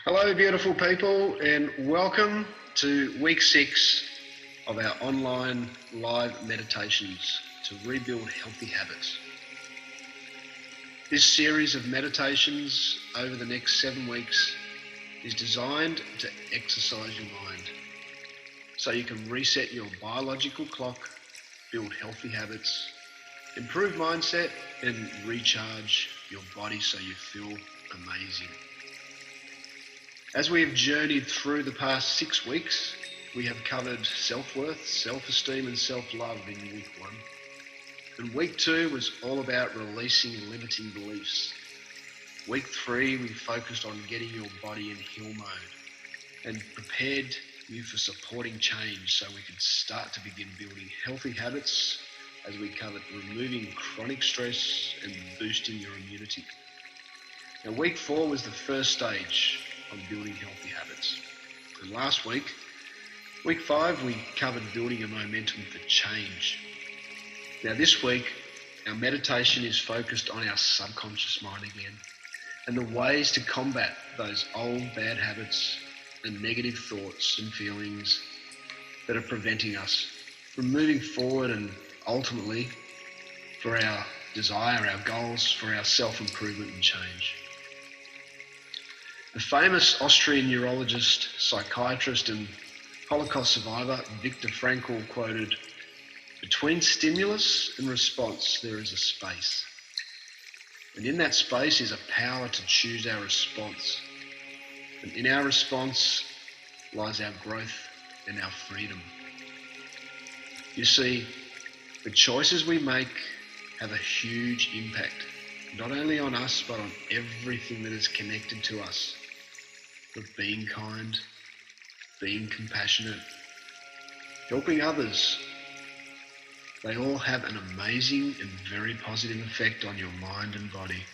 Hello, beautiful people, and welcome to week 6 of our online live meditations to rebuild healthy habits. This series of meditations over the next 7 weeks is designed to exercise your mind so you can reset your biological clock, build healthy habits, improve mindset, and recharge your body so you feel amazing. As we have journeyed through the past 6 weeks, we have covered self-worth, self-esteem and self-love in week 1. And week 2 was all about releasing limiting beliefs. Week 3, we focused on getting your body in heal mode and prepared you for supporting change so we could start to begin building healthy habits as we covered removing chronic stress and boosting your immunity. Now, week 4 was the first stage on building healthy habits. And last week, week 5, we covered building a momentum for change. Now this week, our meditation is focused on our subconscious mind again and the ways to combat those old bad habits and negative thoughts and feelings that are preventing us from moving forward and ultimately for our desire, our goals, for our self-improvement and change. The famous Austrian neurologist, psychiatrist and Holocaust survivor Viktor Frankl quoted, "Between stimulus and response there is a space. And in that space is a power to choose our response. And in our response lies our growth and our freedom." You see, the choices we make have a huge impact, not only on us, but on everything that is connected to us. Of being kind, being compassionate, helping others. They all have an amazing and very positive effect on your mind and body.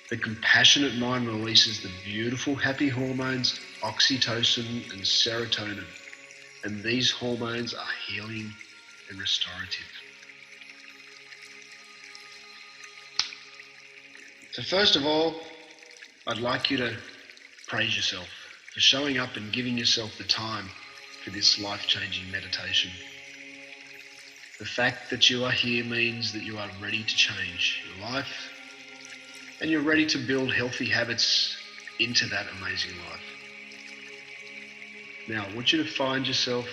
The compassionate mind releases the beautiful happy hormones oxytocin and serotonin, and these hormones are healing and restorative. So first of all, I'd like you to praise yourself for showing up and giving yourself the time for this life-changing meditation. The fact that you are here means that you are ready to change your life and you're ready to build healthy habits into that amazing life. Now, I want you to find yourself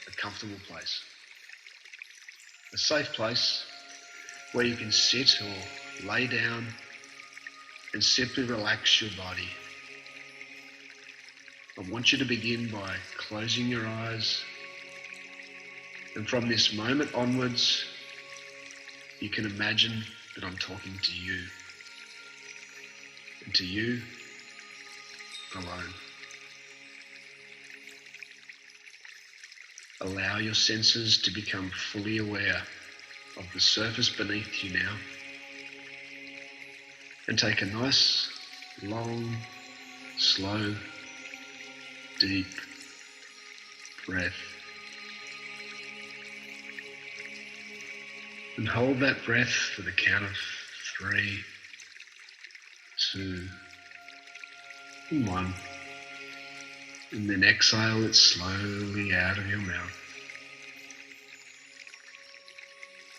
a comfortable place, a safe place where you can sit or lay down and simply relax your body. I want you to begin by closing your eyes, and from this moment onwards, you can imagine that I'm talking to you, and to you alone. Allow your senses to become fully aware of the surface beneath you now, and take a nice, long, slow, deep breath. And hold that breath for the count of 3, 2, and 1. And then exhale it slowly out of your mouth.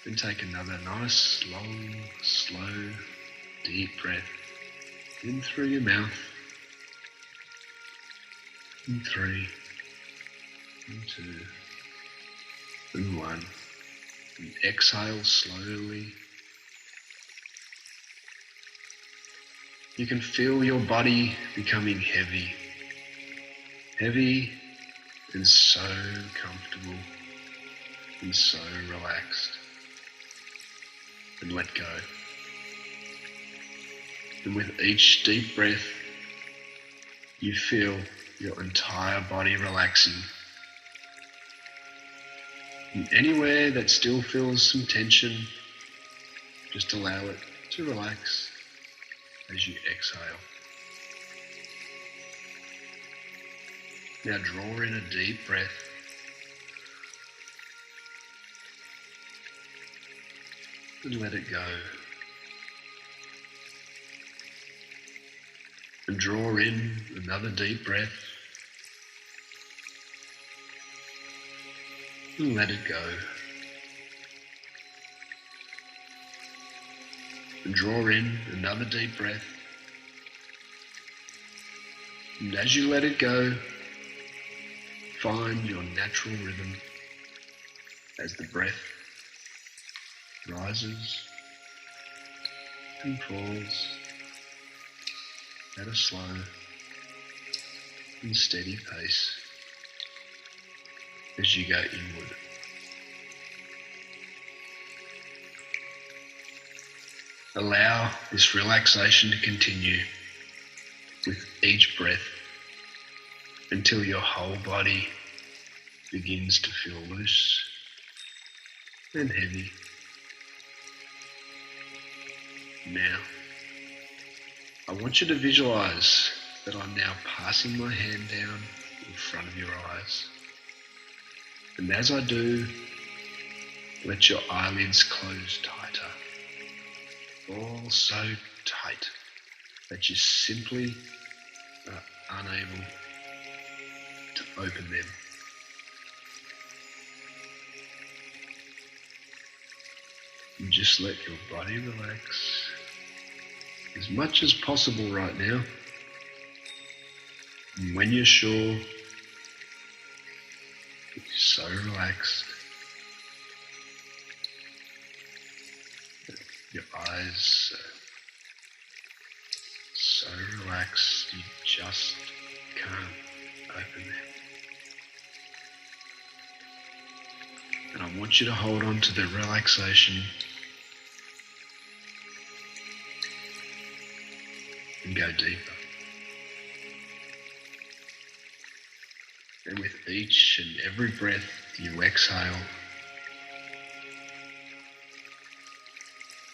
Then take another nice, long, slow, deep breath in through your mouth. And 3, and 2, and 1. And exhale slowly. You can feel your body becoming heavy. Heavy and so comfortable and so relaxed. And let go. And with each deep breath, you feel your entire body relaxing. And anywhere that still feels some tension, just allow it to relax as you exhale. Now draw in a deep breath. And let it go. And draw in another deep breath. And let it go. And draw in another deep breath. And as you let it go, find your natural rhythm as the breath rises and falls at a slow and steady pace as you go inward. Allow this relaxation to continue with each breath until your whole body begins to feel loose and heavy. Now, I want you to visualize that I'm now passing my hand down in front of your eyes. And as I do, let your eyelids close tighter. All so tight that you simply are unable to open them. And just let your body relax as much as possible right now. And when you're sure you're so relaxed, your eyes are so relaxed you just can't open them. And I want you to hold on to the relaxation and go deeper. And with each and every breath you exhale,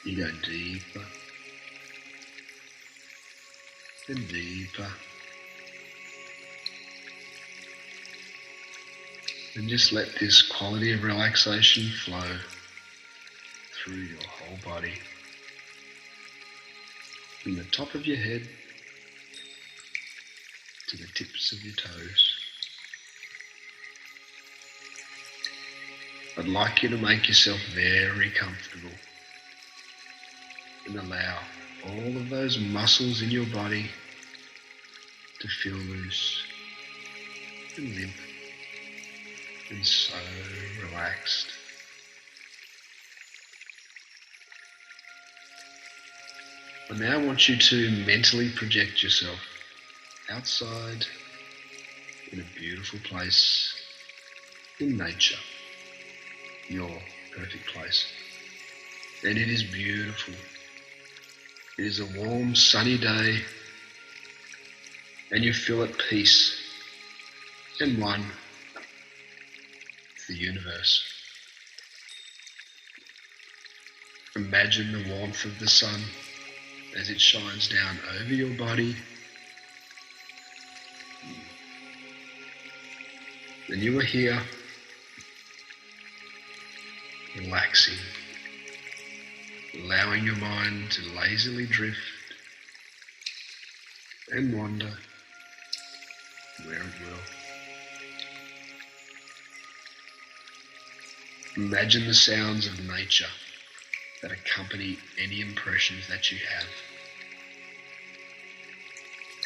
you go deeper and deeper. And just let this quality of relaxation flow through your whole body, from the top of your head to the tips of your toes. I'd like you to make yourself very comfortable and allow all of those muscles in your body to feel loose and limp and so relaxed. I now want you to mentally project yourself outside in a beautiful place in nature, your perfect place. And it is beautiful. It is a warm, sunny day, and you feel at peace and one with the universe. Imagine the warmth of the sun as it shines down over your body. And you are here, relaxing, allowing your mind to lazily drift and wander where it will. Imagine the sounds of nature that accompany any impressions that you have.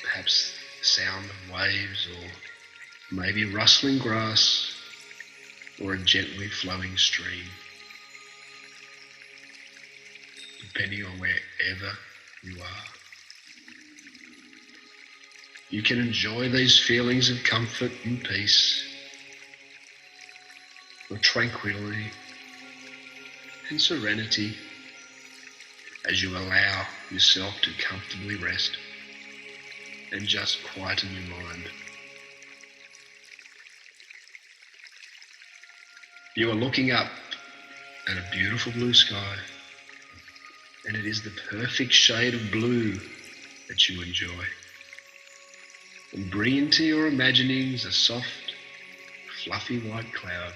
Perhaps the sound of waves, or maybe rustling grass, or a gently flowing stream, depending on wherever you are. You can enjoy these feelings of comfort and peace, or tranquility and serenity as you allow yourself to comfortably rest and just quieten your mind. You are looking up at a beautiful blue sky, and it is the perfect shade of blue that you enjoy. And bring into your imaginings a soft, fluffy white cloud.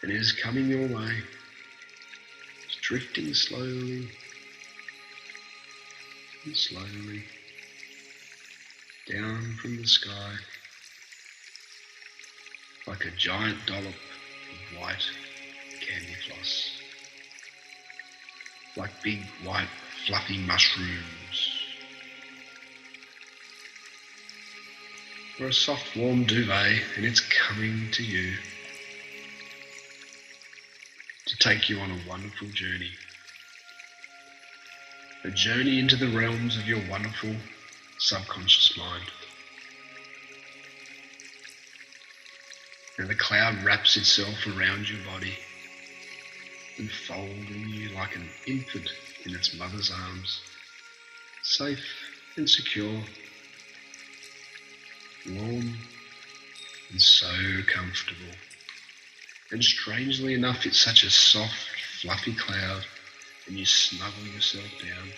And it is coming your way. It's drifting slowly and slowly down from the sky like a giant dollop of white candy floss, like big white fluffy mushrooms, or a soft warm duvet, and it's coming to you to take you on a wonderful journey. A journey into the realms of your wonderful subconscious mind. And the cloud wraps itself around your body, enfolding you like an infant in its mother's arms, safe and secure, warm and so comfortable. And strangely enough, it's such a soft, fluffy cloud, and you snuggle yourself down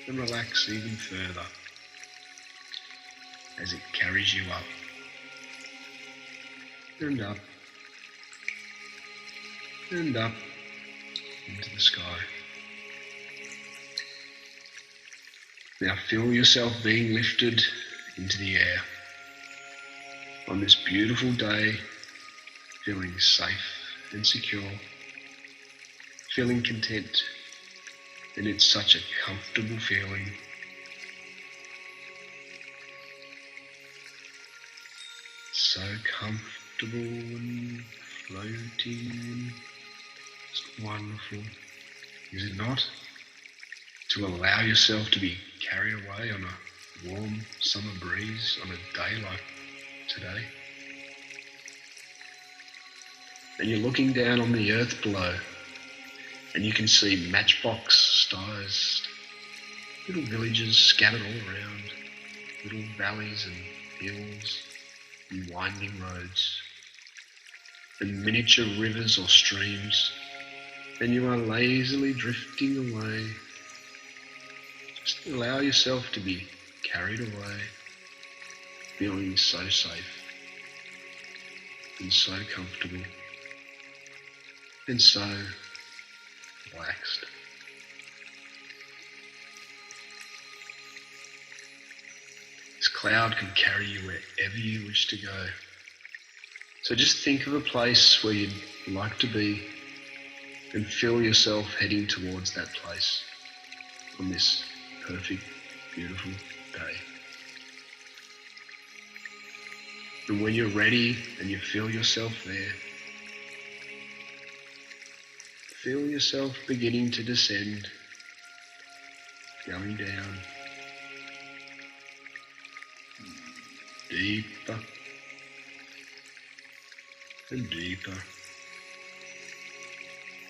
and relax even further as it carries you up and up and up into the sky. Now feel yourself being lifted into the air on this beautiful day, feeling safe and secure, feeling content, and it's such a comfortable feeling. So comfortable and floating and just wonderful, is it not? To allow yourself to be carried away on a warm summer breeze on a day like today. And you're looking down on the earth below, and you can see matchbox-sized little villages scattered all around, little valleys and hills and winding roads, and miniature rivers or streams, and you are lazily drifting away. Just allow yourself to be carried away, feeling so safe and so comfortable and so relaxed. This cloud can carry you wherever you wish to go. So just think of a place where you'd like to be and feel yourself heading towards that place on this perfect, beautiful day. And when you're ready and you feel yourself there, feel yourself beginning to descend, going down, deeper and deeper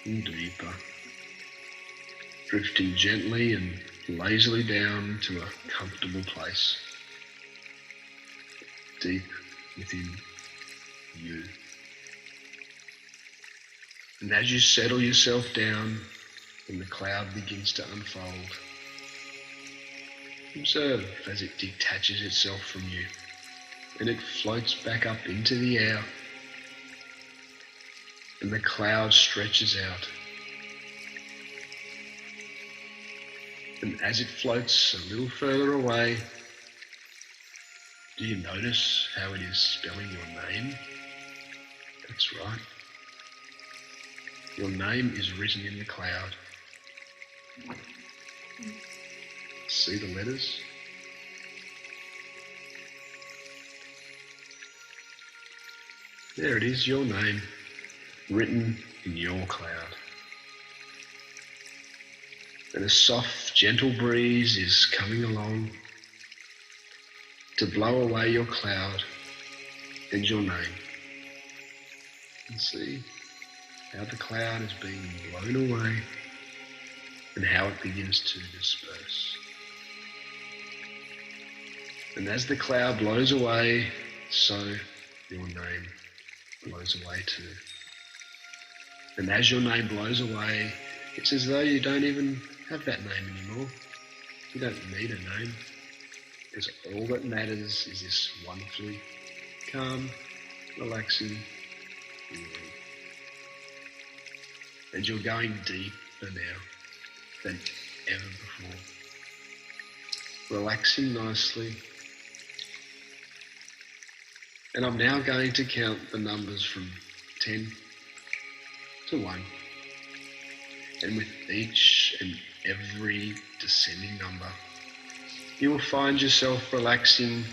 and deeper, drifting gently and lazily down to a comfortable place, deep within you. And as you settle yourself down and the cloud begins to unfold, observe as it detaches itself from you and it floats back up into the air, and the cloud stretches out. And as it floats a little further away, do you notice how it is spelling your name? That's right. Your name is written in the cloud. See the letters? There it is, your name, written in your cloud. And a soft, gentle breeze is coming along to blow away your cloud and your name. And see how the cloud is being blown away and how it begins to disperse. And as the cloud blows away, so your name blows away too. And as your name blows away, it's as though you don't even have that name anymore. You don't need a name, because all that matters is this wonderfully calm, relaxing feeling. And you're going deeper now than ever before. relaxing nicely. And I'm now going to count the numbers from 10 to 1. And with each and every descending number, you will find yourself relaxing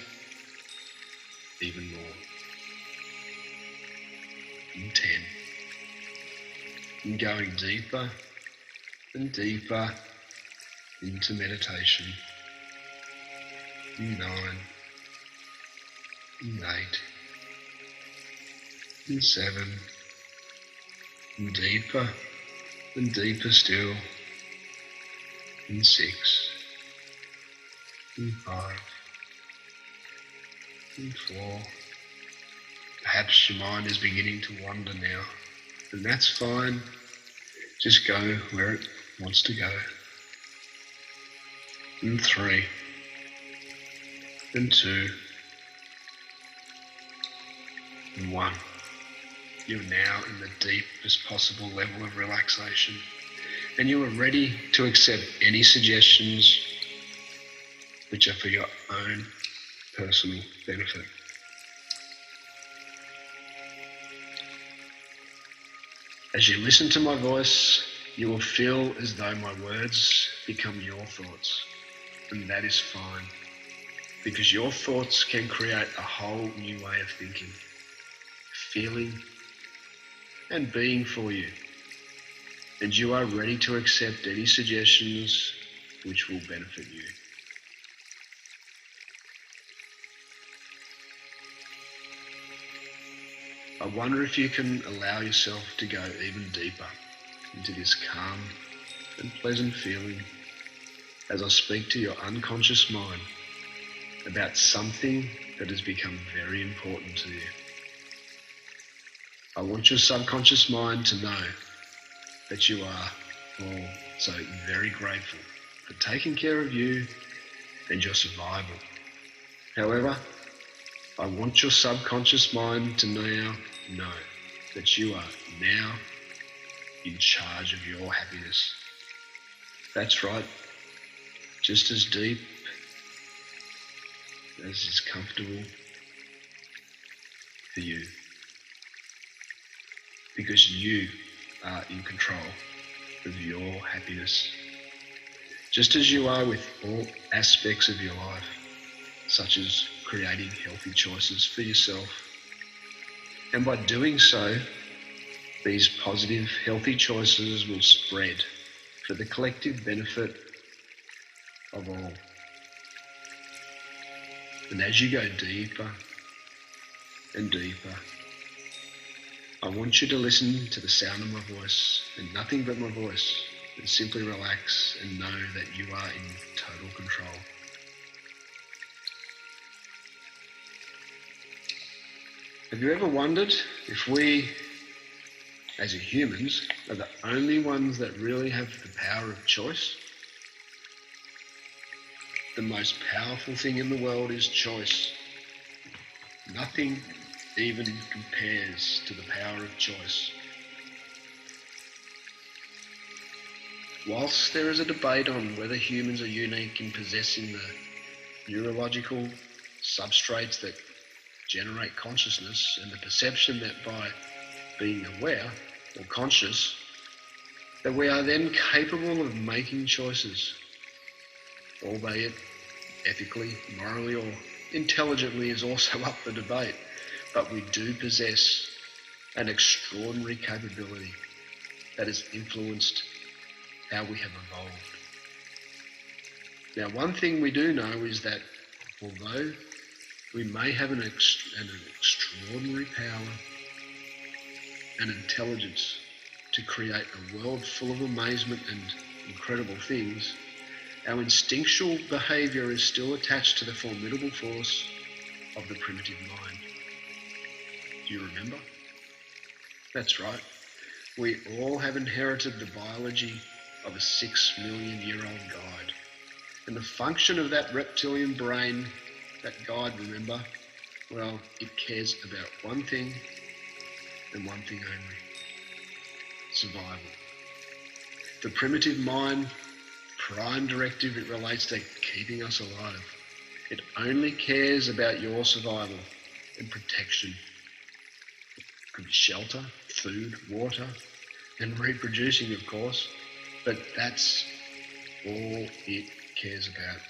even more. In 10. And going deeper and deeper into meditation. In 9. In 8. In 7. And deeper and deeper still. In 6. In 5. In 4. Perhaps your mind is beginning to wander now, and that's fine. Just go where it wants to go. In 3. And 2. And 1. You're now in the deepest possible level of relaxation, and you are ready to accept any suggestions which are for your own personal benefit. As you listen to my voice, you will feel as though my words become your thoughts, and that is fine, because your thoughts can create a whole new way of thinking, feeling, and being for you, and you are ready to accept any suggestions which will benefit you. I wonder if you can allow yourself to go even deeper into this calm and pleasant feeling as I speak to your unconscious mind about something that has become very important to you. I want your subconscious mind to know that you are all so very grateful for taking care of you and your survival. However, I want your subconscious mind to now know that you are now in charge of your happiness. That's right, just as deep as is comfortable for you, because you are in control of your happiness, just as you are with all aspects of your life, such as creating healthy choices for yourself. And by doing so, these positive, healthy choices will spread for the collective benefit of all. And as you go deeper and deeper, I want you to listen to the sound of my voice and nothing but my voice, and simply relax and know that you are in total control. Have you ever wondered if we, as humans, are the only ones that really have the power of choice? The most powerful thing in the world is choice. Nothing even compares to the power of choice. Whilst there is a debate on whether humans are unique in possessing the neurological substrates that generate consciousness, and the perception that by being aware or conscious, that we are then capable of making choices, albeit ethically, morally, or intelligently is also up for debate, but we do possess an extraordinary capability that has influenced how we have evolved. Now, one thing we do know is that although we may have an extraordinary power and intelligence to create a world full of amazement and incredible things, our instinctual behaviour is still attached to the formidable force of the primitive mind. Do you remember? That's right. We all have inherited the biology of a 6 million year old guide. And the function of that reptilian brain, that guide, remember, well, it cares about one thing and one thing only: survival. The primitive mind, prime directive, it relates to keeping us alive. It only cares about your survival and protection. It could be shelter, food, water, and reproducing, of course, but that's all it cares about.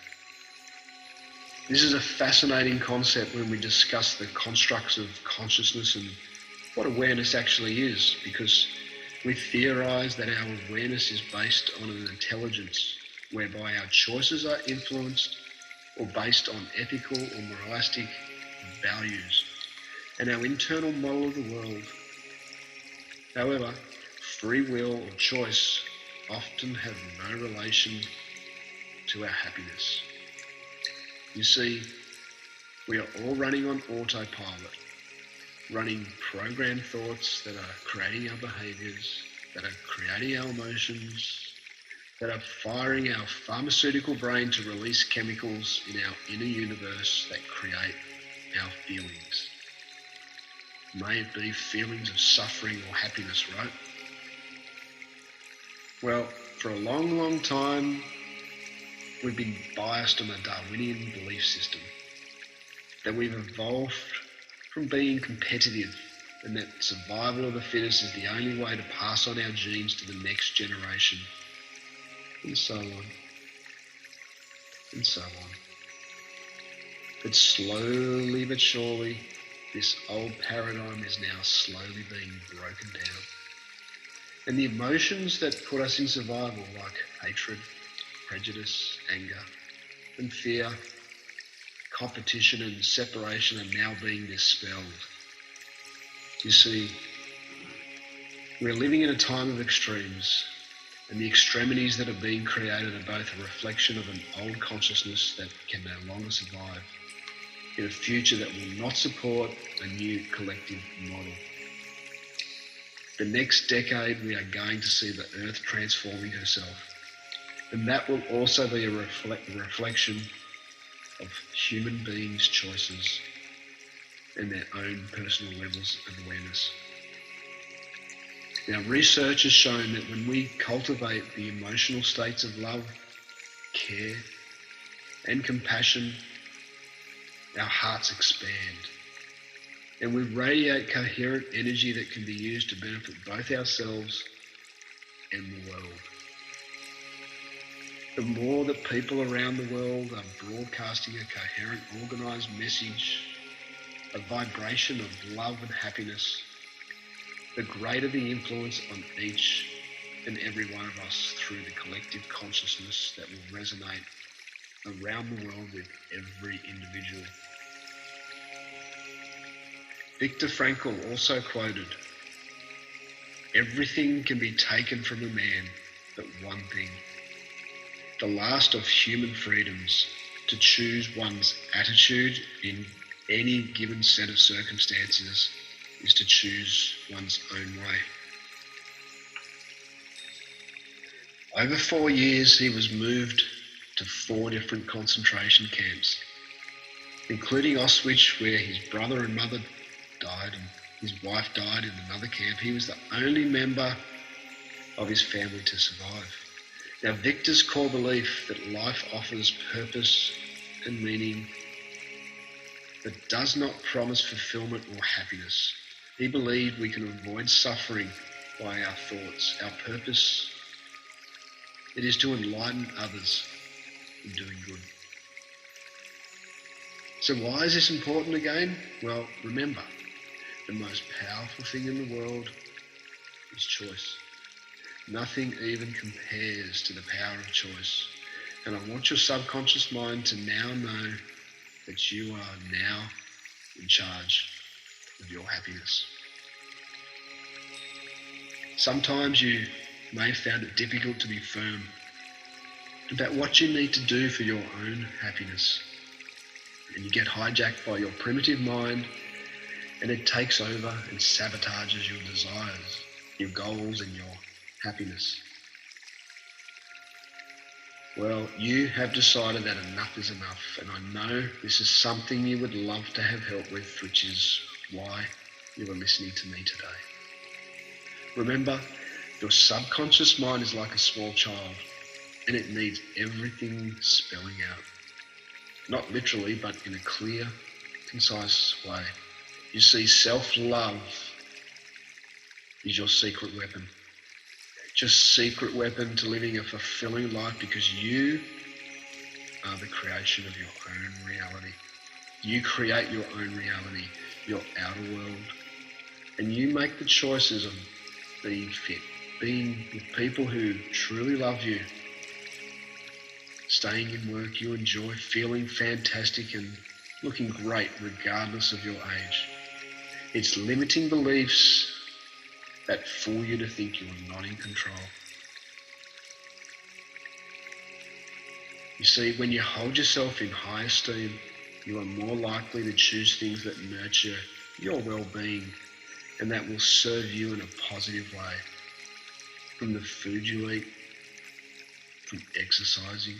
This is a fascinating concept when we discuss the constructs of consciousness and what awareness actually is, because we theorize that our awareness is based on an intelligence whereby our choices are influenced or based on ethical or moralistic values and our internal model of the world. However, free will or choice often have no relation to our happiness. You see, we are all running on autopilot, running programmed thoughts that are creating our behaviours, that are creating our emotions, that are firing our pharmaceutical brain to release chemicals in our inner universe that create our feelings. May it be feelings of suffering or happiness, right? Well, for a long, long time, we've been biased on a Darwinian belief system, that we've evolved from being competitive and that survival of the fittest is the only way to pass on our genes to the next generation, and so on, and so on. But slowly but surely, this old paradigm is now slowly being broken down. And the emotions that put us in survival, like hatred, prejudice, anger, and fear, competition and separation, are now being dispelled. You see, we're living in a time of extremes, and the extremities that are being created are both a reflection of an old consciousness that can no longer survive in a future that will not support a new collective model. The next decade, we are going to see the Earth transforming herself, and that will also be a reflection of human beings' choices and their own personal levels of awareness. Now, research has shown that when we cultivate the emotional states of love, care, and compassion, our hearts expand, and we radiate coherent energy that can be used to benefit both ourselves and the world. The more that people around the world are broadcasting a coherent, organised message, a vibration of love and happiness, the greater the influence on each and every one of us through the collective consciousness that will resonate around the world with every individual. Viktor Frankl also quoted, "Everything can be taken from a man but one thing. The last of human freedoms, to choose one's attitude in any given set of circumstances, is to choose one's own way." Over 4 years, he was moved to 4 different concentration camps, including Auschwitz, where his brother and mother died and his wife died in another camp. He was the only member of his family to survive. Now, Victor's core belief that life offers purpose and meaning but does not promise fulfillment or happiness. He believed we can avoid suffering by our thoughts. Our purpose, it is to enlighten others in doing good. So why is this important again? Well, remember, the most powerful thing in the world is choice. Nothing even compares to the power of choice. And I want your subconscious mind to now know that you are now in charge of your happiness. Sometimes you may have found it difficult to be firm about what you need to do for your own happiness. And you get hijacked by your primitive mind, and it takes over and sabotages your desires, your goals, and your happiness. Well, you have decided that enough is enough, and I know this is something you would love to have help with, which is why you are listening to me today. Remember, your subconscious mind is like a small child. and it needs everything spelling out. Not literally, but in a clear, concise way. You see, self-love is your secret weapon. Just secret weapon to living a fulfilling life, because you are the creation of your own reality. You create your own reality, your outer world, and you make the choices of being fit, being with people who truly love you, staying in work you enjoy, feeling fantastic and looking great regardless of your age. It's limiting beliefs that fool you to think you are not in control. You see, when you hold yourself in high esteem, you are more likely to choose things that nurture your well-being and that will serve you in a positive way. From the food you eat, from exercising,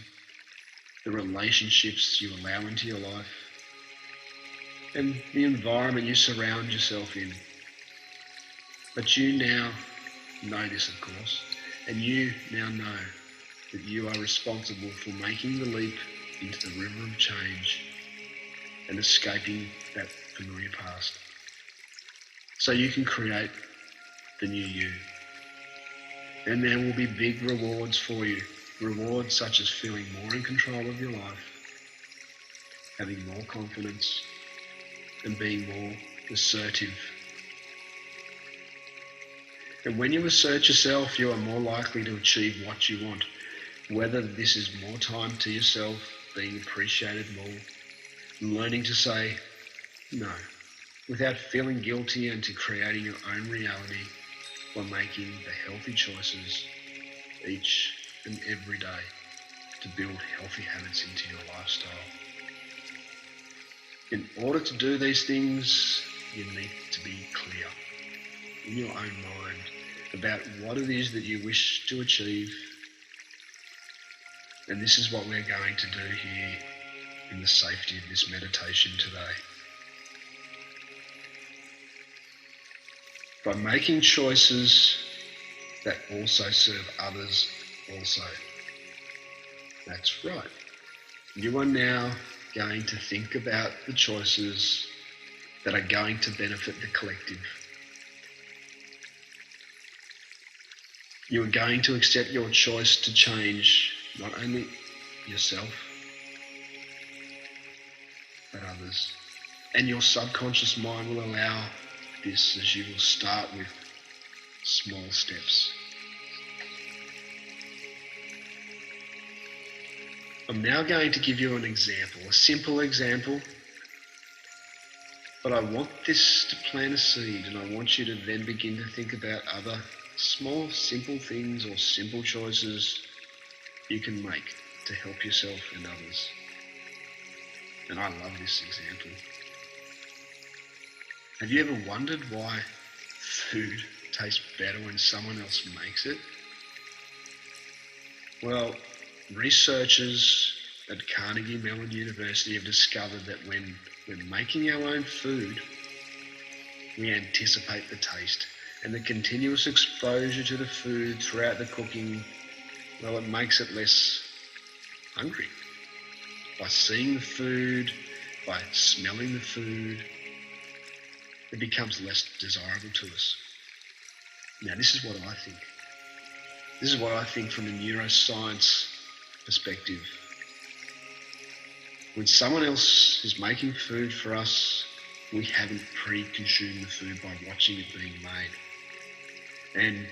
the relationships you allow into your life, and the environment you surround yourself in. But you now know this, of course, and you now know that you are responsible for making the leap into the river of change and escaping that familiar past, so you can create the new you. And there will be big rewards for you, rewards such as feeling more in control of your life, having more confidence, and being more assertive. And when you assert yourself, you are more likely to achieve what you want, whether this is more time to yourself, being appreciated more, learning to say no without feeling guilty, and to creating your own reality by making the healthy choices each and every day to build healthy habits into your lifestyle. In order to do these things, you need to be clear in your own mind about what it is that you wish to achieve. And this is what we're going to do here in the safety of this meditation today. By making choices that also serve others also. That's right. You are now going to think about the choices that are going to benefit the collective. You are going to accept your choice to change not only yourself, but others. And your subconscious mind will allow this, as you will start with small steps. I'm now going to give you an example, a simple example, but I want this to plant a seed, and I want you to then begin to think about other small, simple things or simple choices you can make to help yourself and others. And I love this example. Have you ever wondered why food tastes better when someone else makes it? Well, researchers at Carnegie Mellon University have discovered that when we're making our own food, we anticipate the taste, and the continuous exposure to the food throughout the cooking, well, it makes it less hungry. By seeing the food, by smelling the food, it becomes less desirable to us. Now, this is what I think. This is what I think from a neuroscience perspective. When someone else is making food for us, we haven't pre-consumed the food by watching it being made. And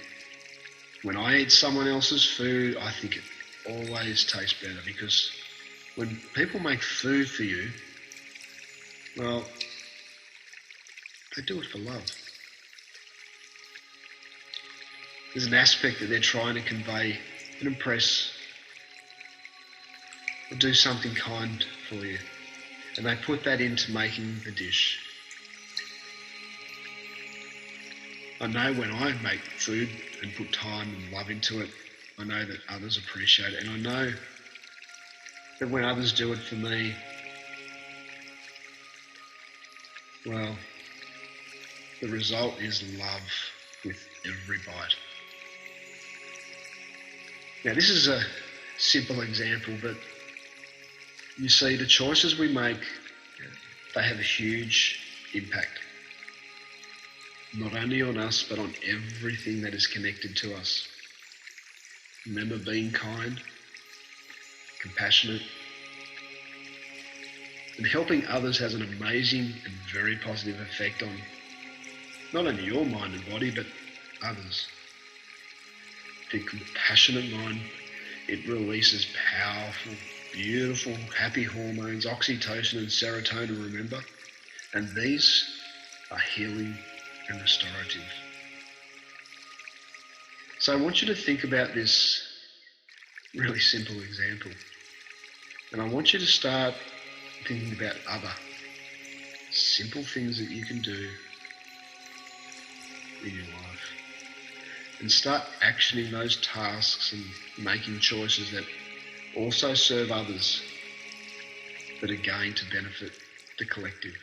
when I eat someone else's food, I think it always tastes better, because when people make food for you, well, they do it for love. There's an aspect that they're trying to convey and impress, or do something kind for you. And they put that into making the dish. I know when I make food and put time and love into it, I know that others appreciate it. And I know that when others do it for me, well, the result is love with every bite. Now, this is a simple example, but you see, the choices we make, they have a huge impact, not only on us, but on everything that is connected to us. Remember, being kind, compassionate, and helping others has an amazing and very positive effect on not only your mind and body, but others. The compassionate mind, it releases powerful, beautiful, happy hormones, oxytocin and serotonin, remember? And these are healing and restorative. So I want you to think about this really simple example. And I want you to start thinking about other simple things that you can do in your life. And start actioning those tasks and making choices that also serve others, that are going to benefit the collective.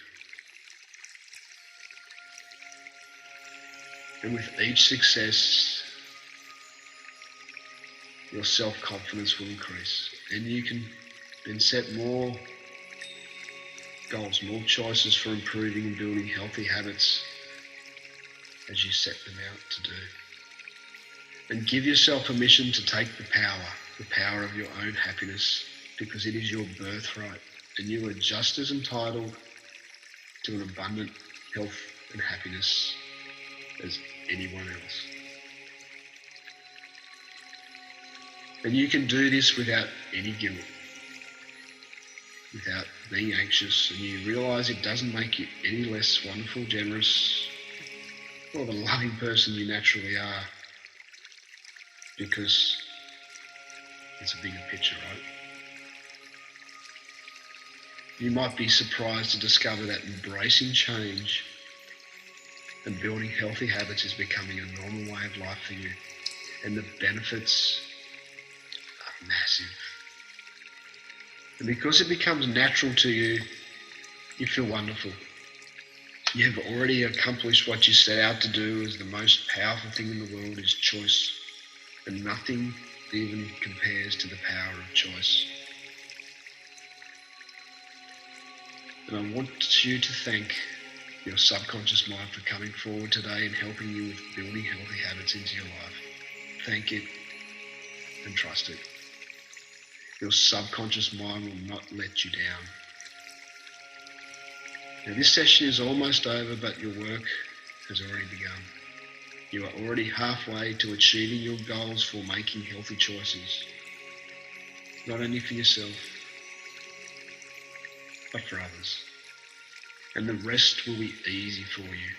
And with each success, your self-confidence will increase, and you can then set more goals, more choices for improving and building healthy habits as you set them out to do. And give yourself permission to take the power of your own happiness, because it is your birthright, and you are just as entitled to an abundant health and happiness as anyone else. And you can do this without any guilt, without being anxious, and you realise it doesn't make you any less wonderful, generous, or the loving person you naturally are, because it's a bigger picture, right? You might be surprised to discover that embracing change and building healthy habits is becoming a normal way of life for you, and the benefits are massive. And because it becomes natural to you, you feel wonderful. You have already accomplished what you set out to do, as the most powerful thing in the world is choice. And nothing even compares to the power of choice. And I want you to thank your subconscious mind for coming forward today and helping you with building healthy habits into your life. Thank it and trust it. Your subconscious mind will not let you down. Now, this session is almost over, but your work has already begun. You are already halfway to achieving your goals for making healthy choices, not only for yourself, but for others. And the rest will be easy for you.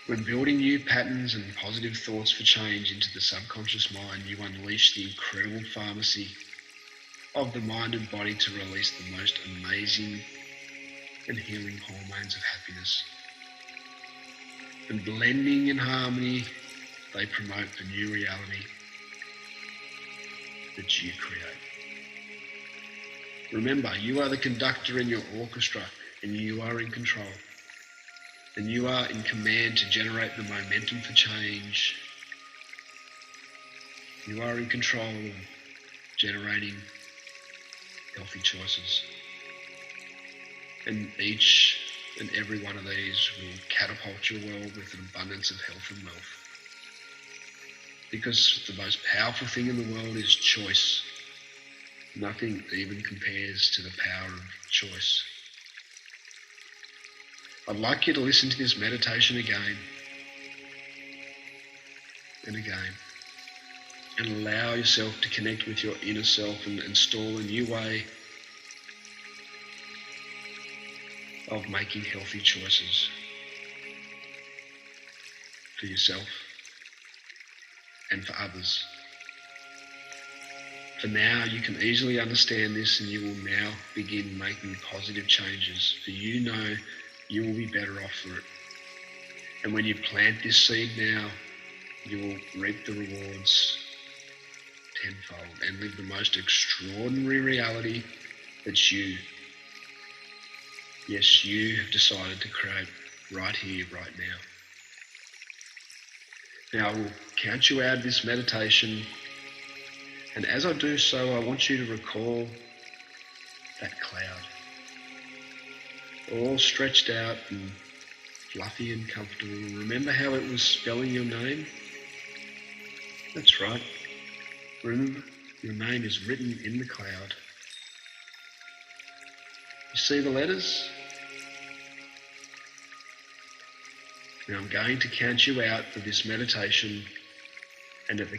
When building new patterns and positive thoughts for change into the subconscious mind, you unleash the incredible pharmacy of the mind and body to release the most amazing and healing hormones of happiness. And blending in harmony, they promote the new reality that you create. Remember, you are the conductor in your orchestra, and you are in control. And you are in command to generate the momentum for change. You are in control of generating healthy choices. And each and every one of these will catapult your world with an abundance of health and wealth. Because the most powerful thing in the world is choice. Nothing even compares to the power of choice. I'd like you to listen to this meditation again and again, and allow yourself to connect with your inner self and install a new way of making healthy choices for yourself and for others. For now, you can easily understand this, and you will now begin making positive changes, for you know you will be better off for it. And when you plant this seed now, you will reap the rewards tenfold and live the most extraordinary reality that you have decided to create right here, right now. Now I will count you out of this meditation, And as I do so, I want you to recall that cloud, all stretched out and fluffy and comfortable. Remember how it was spelling your name? That's right. Remember, your name is written in the cloud. You see the letters? Now I'm going to count you out for this meditation, and at the